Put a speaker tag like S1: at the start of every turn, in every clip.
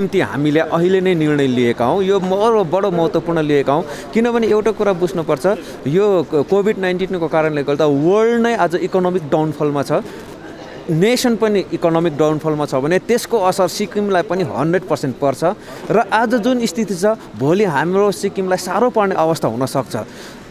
S1: निम्ति हामीले अहिले नै निर्णय लिएका हौँ। यो बडो महत्त्वपूर्ण लिएका हौँ किनभने एउटा कुरा बुझ्नुपर्छ, यो कोभिड-19 को कारणले गर्दा वर्ल्ड नै आज इकोनोमिक डाउनफलमा छ, नेसन पनि इकोनोमिक डाउनफलमा छ भने त्यसको असर सिक्किमलाई पनि 100% पर्छ र आज जुन स्थिति छ भोलि हाम्रो सिक्किमलाई साह्रो पर्ने अवस्था हुन सक्छ।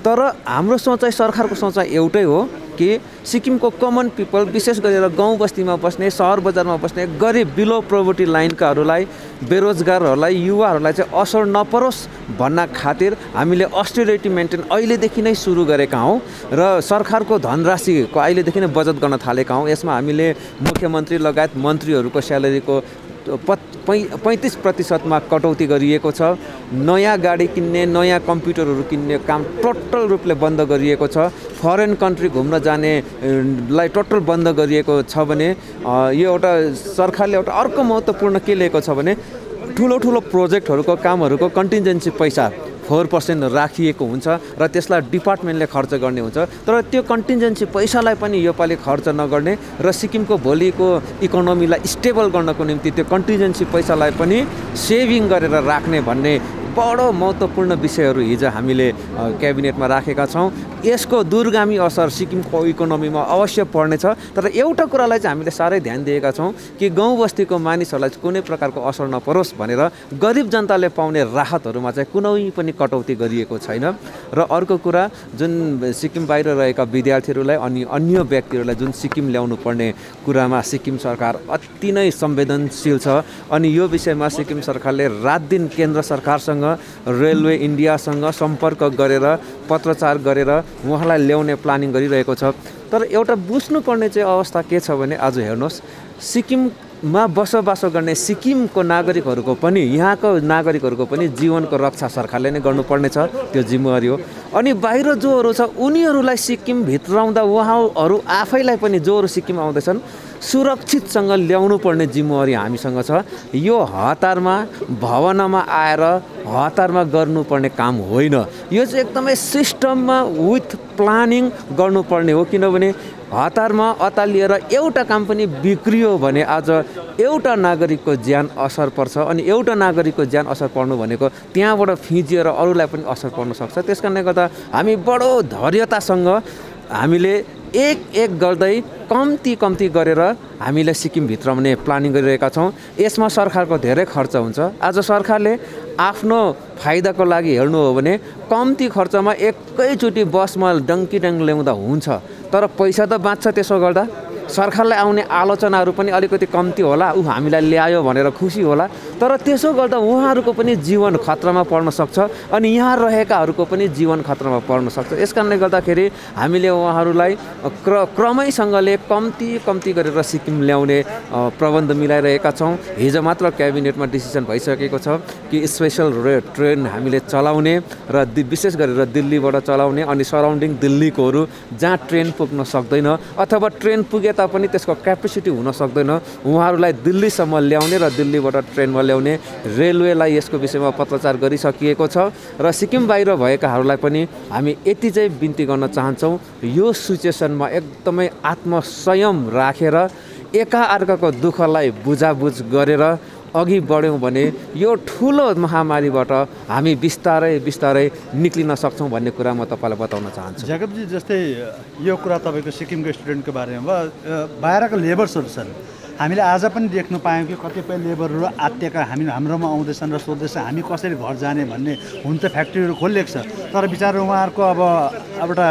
S1: तर हाम्रो सोचाइ, सरकारको सोचाइ एउटै हो कि सिक्किमको कमन पिपल, विशेष गरेर गाउँ बस्तीमा बस्ने, सहर बजारमा बस्ने गरिब, बिलो पोभर्टी लाइनकाहरूलाई, बेरोजगारहरूलाई, युवाहरूलाई चाहिँ असर नपरोस् भन्न खातिर हामीले अस्टेरिटी मेन्टेन अहिलेदेखि नै सुरु गरेका हौँ र सरकारको धनराशिको अहिलेदेखि नै बचत गर्न थालेका हौँ। यसमा हामीले मुख्यमन्त्री लगायत मन्त्रीहरूको स्यालेरीको 35% कटौती गरिएको छ। नयाँ गाडी किन्ने, नयाँ कम्प्युटरहरू किन्ने काम टोटल रूपले बन्द गरिएको छ। फरेन कन्ट्री घुम्न जानेलाई टोटल बन्द गरिएको छ भने यो एउटा सरकारले एउटा अर्को महत्त्वपूर्ण के लिएको छ भने ठुलो प्रोजेक्टहरूको कामहरूको कन्टिन्जेन्सी पैसा 4% राखिएको हुन्छ र त्यसलाई डिपार्टमेन्टले खर्च गर्ने हुन्छ। तर त्यो कन्टिन्जेन्सी पैसालाई पनि योपालि खर्च नगर्ने र सिक्किमको भोलिको इकोनोमीलाई स्टेबल गर्नको निम्ति त्यो कन्टिन्जेन्सी पैसालाई पनि सेभिङ गरेर राख्ने भन्ने बडो महत्त्वपूर्ण विषयहरू हिजो हामीले क्याबिनेटमा राखेका छौँ। यसको दूरगामी असर सिक्किमको इकोनोमीमा अवश्य पर्नेछ। तर एउटा कुरालाई चाहिँ हामीले साह्रै ध्यान दिएका छौँ कि गाउँ बस्तीको मानिसहरूलाई कुनै प्रकारको असर नपरोस् भनेर गरिब जनताले पाउने राहतहरूमा चाहिँ कुनै पनि कटौती गरिएको छैन। र अर्को कुरा, जुन सिक्किम बाहिर रहेका विद्यार्थीहरूलाई अनि अन्य व्यक्तिहरूलाई जुन सिक्किम ल्याउनु पर्ने कुरामा सिक्किम सरकार अति नै संवेदनशील छ अनि यो विषयमा सिक्किम सरकारले रात दिन केन्द्र सरकारसँग, रेलवे इन्डियासँग सम्पर्क गरेर पत्रचार गरेर उहाँलाई ल्याउने प्लानिङ गरिरहेको छ। तर एउटा बुझ्नुपर्ने चाहिँ अवस्था के छ भने आज हेर्नुहोस्, सिक्किममा बसोबासो गर्ने सिक्किमको नागरिकहरूको पनि, यहाँको नागरिकहरूको पनि जीवनको रक्षा सरकारले नै गर्नुपर्ने छ, त्यो जिम्मेवारी हो। अनि बाहिर जोहरू छ उनीहरूलाई सिक्किम भित्राउँदा उहाँहरू आफैलाई पनि जोहरू सिक्किम आउँदैछन् सुरक्षितसँग ल्याउनु पर्ने जिम्मेवारी हामीसँग छ। यो हतारमा भवनमा आएर हतारमा गर्नुपर्ने काम होइन, यो चाहिँ एकदमै सिस्टममा विथ प्लानिङ गर्नुपर्ने हो। किनभने हतारमा अतालिएर एउटा काम पनि बिग्रियो भने आज एउटा नागरिकको ज्यान असर पर्छ अनि एउटा नागरिकको ज्यान असर पर्नु भनेको त्यहाँबाट फिजिएर अरूलाई पनि असर पर्न सक्छ। त्यसकारणले गर्दा हामी बडो धैर्यतासँग हामीले एक गर्दै कम्ती गरेर हामीले सिक्किम भित्राउने प्लानिङ गरिरहेका छौँ। यसमा सरकारको धेरै खर्च हुन्छ। आज सरकारले आफ्नो फाइदाको लागि हेर्नु हो भने कम्ती खर्चमा एकैचोटि बसमा डङ्की ल्याउँदा हुन्छ, तर पैसा त बाँच्छ। त्यसो गर्दा सरकारलाई आउने आलोचनाहरू पनि अलिकति कम्ती होला, हामीलाई ल्यायो भनेर खुसी होला, तर त्यसो गर्दा उहाँहरूको पनि जीवन खतरामा पर्न सक्छ अनि यहाँ रहेकाहरूको पनि जीवन खतरामा पर्न सक्छ। यसकारणले गर्दाखेरि हामीले उहाँहरूलाई क्रमैसँगले कम्ती गरेर सिक्किम ल्याउने प्रबन्ध मिलाइरहेका छौँ। हिजो मात्र क्याबिनेटमा डिसिसन भइसकेको छ कि स्पेसल ट्रेन हामीले चलाउने र विशेष गरेर दिल्लीबाट चलाउने अनि सराउन्डिङ दिल्लीकोहरू जहाँ ट्रेन पुग्न सक्दैन अथवा ट्रेन पुगे तापनि त्यसको क्यापेसिटी हुन सक्दैन उहाँहरूलाई दिल्लीसम्म ल्याउने र दिल्लीबाट ट्रेनमा ल्याउने। रेलवेलाई यसको विषयमा पत्रचार गरिसकिएको छ र सिक्किम बाहिर भएकाहरूलाई पनि हामी यति चाहिँ बिन्ती गर्न चाहन्छौँ, यो सिचुएसनमा एकदमै आत्मसंयम राखेर एकाअर्काको दुःखलाई बुझाबुझ गरेर अघि बढ्यौँ भने यो ठुलो महामारीबाट हामी बिस्तारै निक्लिन सक्छौँ भन्ने कुरा म तपाईँलाई बताउन चाहन्छु।
S2: ज्याकबजी, जस्तै यो कुरा तपाईँको सिक्किमको स्टुडेन्टको बारेमा बाहिरको लेबर्सहरू छन्, हामीले आज पनि देख्न पायौँ कि कतिपय लेबरहरू आत्तिएका हाम्रोमा आउँदैछन् र सोध्दैछन् हामी कसरी घर जाने भन्ने। हुन त फ्याक्ट्रीहरू खोलिएको छ तर बिचारा उहाँहरूको अब एउटा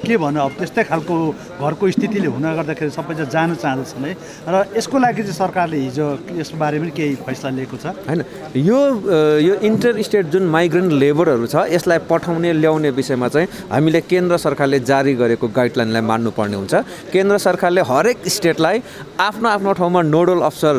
S2: के भन्नु, अब त्यस्तै खालको घरको स्थितिले हुन गर्दाखेरि सबैजना जान चाहँदैछन् है। र यसको लागि चाहिँ सरकारले हिजो यसको बारेमा केही फैसला लिएको छ
S1: हैन? यो इन्टर स्टेट जुन माइग्रेन्ट लेबरहरू छ यसलाई पठाउने ल्याउने विषयमा चाहिँ हामीले केन्द्र सरकारले जारी गरेको गाइडलाइनलाई मान्नुपर्ने हुन्छ। केन्द्र सरकारले हरेक स्टेटलाई आफ्नो ठाउँमा नोडल अफसर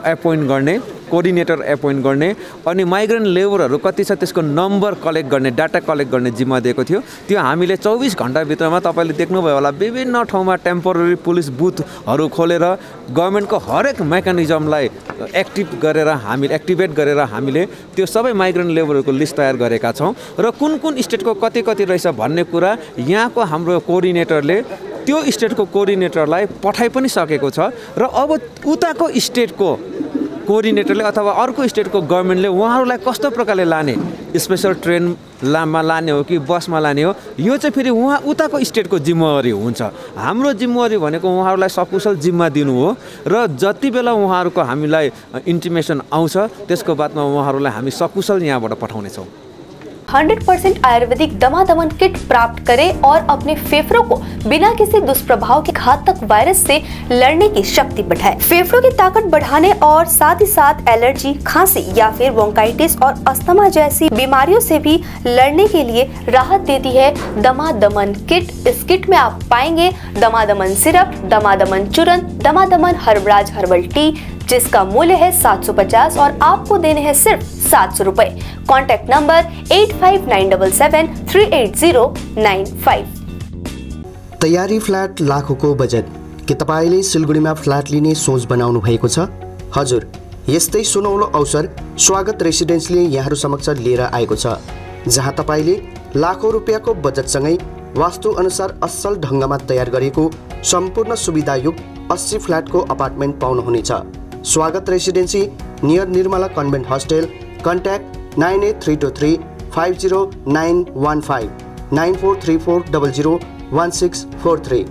S1: एपोइन्ट गर्ने, कोअर्डिनेटर एपोइन्ट गर्ने अनि माइग्रेन्ट लेबरहरू कति छ त्यसको नम्बर कलेक्ट गर्ने, डाटा कलेक्ट गर्ने जिम्मा दिएको थियो। त्यो हामीले 24 घण्टाभित्रमा तपाईँले देख्नुभयो होला विभिन्न ठाउँमा टेम्पोररी पुलिस बुथहरू खोलेर गभर्मेन्टको हरेक मेकानिजमलाई एक्टिभेट गरेर हामीले त्यो सबै माइग्रेन्ट लेबरहरूको लिस्ट तयार गरेका छौँ र कुन स्टेटको कति रहेछ भन्ने कुरा यहाँको हाम्रो कोअर्डिनेटरले त्यो स्टेटको कोअर्डिनेटरलाई पठाइ पनि सकेको छ र अब उताको स्टेटको कोअर्डिनेटरले अथवा अर्को स्टेटको गभर्मेन्टले उहाँहरूलाई कस्तो प्रकारले लाने, स्पेसल ट्रेनमा लाने हो कि बसमा लाने हो, यो चाहिँ फेरि उताको स्टेटको जिम्मेवारी हुन्छ। हाम्रो जिम्मेवारी भनेको उहाँहरूलाई सकुशल जिम्मा दिनु हो र जति बेला उहाँहरूको हामीलाई इन्टिमेसन आउँछ त्यसको बादमा उहाँहरूलाई हामी सकुशल यहाँबाट पठाउनेछौँ।
S3: 100% आयुर्वेदिक दमादमन किट प्राप्त करें और अपने फेफड़ों को बिना किसी दुष्प्रभाव के घातक वायरस से लड़ने की शक्ति बढ़ाएं। फेफड़ों की ताकत बढ़ाने और साथ ही साथ एलर्जी, खांसी या फिर ब्रोंकाइटिस और अस्थमा जैसी बीमारियों से भी लड़ने के लिए राहत देती है दमादमन किट। इस किट में आप पाएंगे दमादमन सिरप, दमादमन चूर्ण, दमादमन हर्बराज हर्बल टी, जिसका मूल्य है 750 और आपको देने हैं सिर्फ 700 रुपए। Contact number 8597738095।
S4: तयारी फ्ल्याट लाखौंको बजेट। के तपाईले सिलगढीमा फ्ल्याट लिने सोच बनाउनु भएको छ? हजुर, यस्तै सुनौलो अवसर स्वागत रेसिडेन्सले यहाँहरु समक्ष लिएर आएको छ, जहाँ तपाईले लाखौं रुपैयाँको बजेटसँगै वास्तु अनुसार असल ढंगमा तयार गरेको सम्पूर्ण सुविधायुक्त 80 फ्ल्याटको अपार्टमेन्ट पाउनुहुनेछ। स्वागत residency near Nirmala convent hostel. Contact 98323 50915 9434001643।